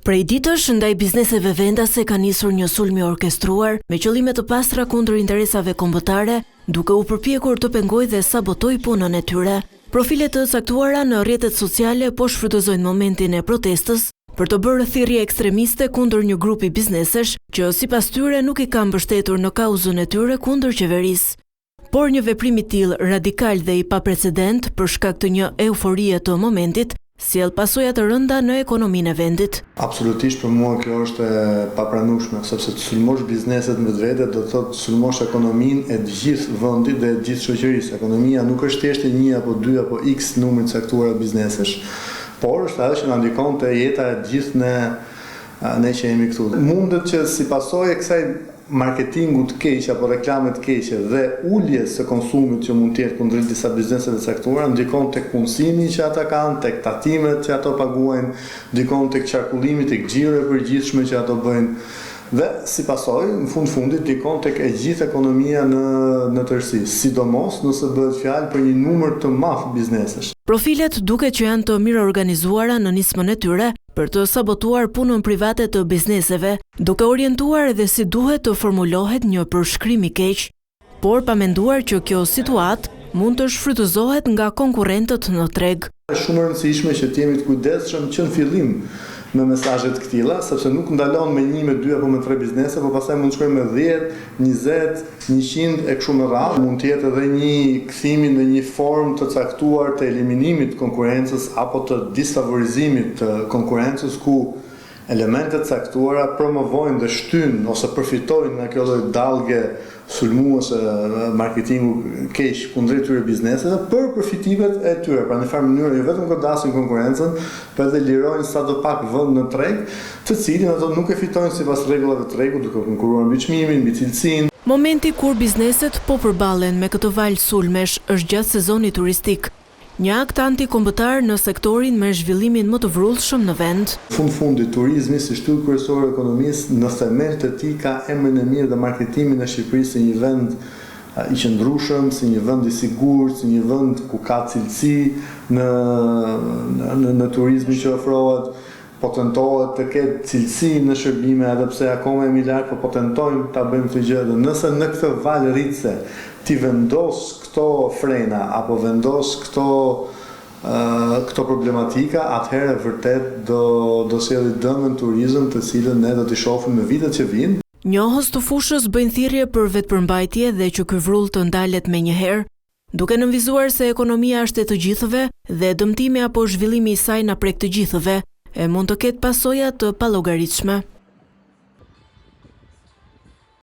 Prej ditësh, ndaj bizneseve vendase ka nisur një sulm i orkestruar me qëllime të pastra kundër interesave kombëtare, duke u përpjekur të pengojë dhe sabotoj punën e tyre. Profile të caktuara në rrjetet sociale po shfrytëzojnë momentin e protestës për të bërë thirrje ekstremiste kundër një grupi biznesesh që sipas tyre nuk i ka mbështetur në kauzën e tyre kundër qeverisë. Por një veprim i tillë radikal dhe i paprecedent për shkak të një euforie të momentit sjell pasoja të rënda në ekonominë e vendit. Absolutisht për mua kjo është e papranueshme, sepse të sulmosh bizneset me vetë do të thotë të sulmosh ekonominë e të gjithë vendit dhe të gjithë shoqërisë. Ekonomia nuk është thjesht 1 apo 2 apo x numër të caktuar biznesesh, por është edhe që na ndikon te jeta e gjithë ne që jemi këtu. Mundet që si pasojë e kësaj marketingu të keq apo reklame të keqe dhe uljes së konsumit që mund të jetë kundër disa bizneseve të caktuara ndikon tek punësimi që ata kanë, tek tatimet që ato paguajnë, ndikon tek qarkullimi, tek xhiro e përgjithshme që ato bëjnë dhe si pasojë në fundit ndikon tek e gjithë ekonomia në tërësi, sidomos nëse bëhet fjalë për një numër të madh biznesesh. Profilet duket që janë të mirë organizuara në nismën e tyre për të sabotuar punën private të bizneseve, duke orientuar edhe si duhet të formulohet një përshkrim i keq, por pa menduar që kjo situatë mund të shfrytëzohet nga konkurrentët në treg. Është shumë e rëndësishme që të jemi të kujdesshëm që në fillim me mesazhe të këtilla, sepse nuk ndalon me 1, me 2 apo me 3 biznese, por pastaj mund të shkojmë me 10, 20, 100 e kështu me radhë. Mund të jetë edhe një kthimi në një formë të caktuar të eliminimit të konkurrencës apo të disfavorizimit të konkurrencës ku elementet caktuara promovojnë dhe shtyn ose përfitojnë nga kjo lloj dallge sulmuese marketingu keq kundrejt këtyre bizneseve për përfitimet e tyre. Pra në farë mënyrë jo vetëm godasin konkurrencën, por edhe lirojnë sadopak vend në treg, të cilin ato nuk e fitojnë sipas rregullave të tregut, duke konkuruar mbi çmimin, mbi cilësinë. Momenti kur bizneset po përballen me këtë val sulmesh është gjatë sezonit turistik. Një akt antikombëtar në sektorin me zhvillimin më të vrrullshëm në vend. Fundit turizmi si shtyllë kryesore e ekonomisë në themel të tij ka emrin e mirë dhe marketimin e Shqipërisë si një vend i qëndrueshëm, si një vend i sigurt, si një vend ku ka cilësi në turizmin që ofrohet, po tentohet të ketë cilësi në shërbime edhe pse akoma jemi larg, po tentojmë ta bëjmë këtë gjë. Nëse në këtë val rritse ti vendos këto frena apo vendos këto problematika, atëherë vërtet do sjellë dëm në turizëm, të cilën ne do t'i shohim në vitet që vijnë. Njohës të fushës bëjnë thirrje për vetëpërmbajtje dhe që ky vrull të ndalet menjëherë, duke nënvizuar se ekonomia është e të gjithëve dhe dëmtimi apo zhvillimi i saj na prek të gjithëve e mund të ketë pasoja të pallogaritshme.